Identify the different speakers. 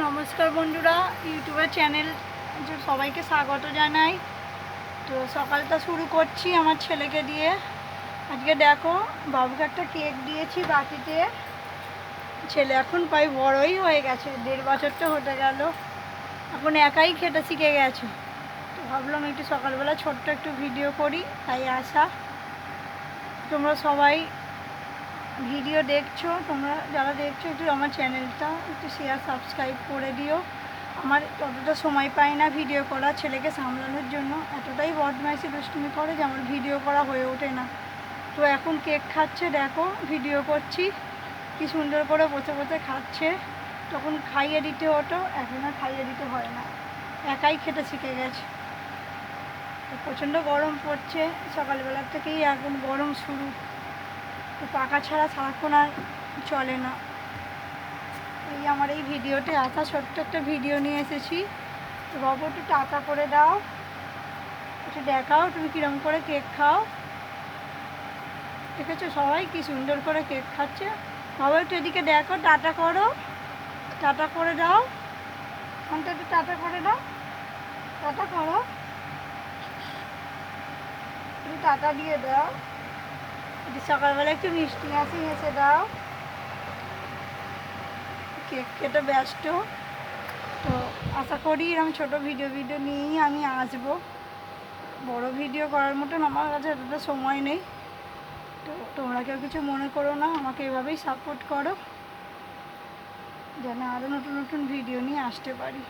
Speaker 1: নমস্কার বন্ধুরা, ইউটিউবের চ্যানেল সবাইকে স্বাগত জানাই। তো সকালটা শুরু করছি আমার ছেলেকে দিয়ে। আজকে দেখো বাবুকে একটা কেক দিয়েছি বাটিতে। ছেলে এখন প্রায় বড়ই হয়ে গেছে, 1.5 বছরটা হতে গেল, এখন একাই খেতে শিখে গেছে। তো ভাবলাম একটু সকালবেলা ছোট্ট একটু ভিডিও করি, তাই আসা। তোমরা সবাই ভিডিও দেখছো, তোমরা যারা দেখছো একটু আমার চ্যানেলটা একটু শেয়ার সাবস্ক্রাইব করে দিও। আমার ততটা সময় পাই না ভিডিও করা, ছেলেকে সামলানোর জন্য এতটাই বদমাইশি দুষ্টুমি করে যে আমার ভিডিও করা হয়ে ওঠে না। তো এখন কেক খাচ্ছে, দেখো ভিডিও করছি, কি সুন্দর করে বসে বসে খাচ্ছে। তখন খাইয়ে দিতে হতো, এখন আর খাইয়ে দিতে হয় না, একাই খেতে শিখে গেছে। তো প্রচণ্ড গরম পড়ছে, সকালবেলার থেকেই এখন গরম শুরু। তো পাখা ছাড়া সারাক্ষণ আর চলে না। এই আমার এই ভিডিওতে আসা, ছোট্ট একটা ভিডিও নিয়ে এসেছি। তো বাবু একটু টাটা করে দাও, একটু দেখাও তুমি কীরকম করে কেক খাও। দেখেছো সবাই কি সুন্দর করে কেক খাচ্ছে। বাবু একটু এদিকে দেখো, টাটা করো, টাটা করে দাও, আমাকে একটু টাটা করে দাও, টাটা করো, একটু টাটা দিয়ে দাও, একটু সকালবেলা একটু মিষ্টি হাসি হেসে দাও। কেক কেটে ব্যস্ত। তো আশা করি এরকম ছোটো ভিডিও নিয়েই আমি আসবো। বড় ভিডিও করার মতন আমার কাছে এতটা সময় নেই। তো তোমরা কেউ কিছু মনে করো না, আমাকে এভাবেই সাপোর্ট করো যেন আরও নতুন নতুন ভিডিও নিয়ে আসতে পারি।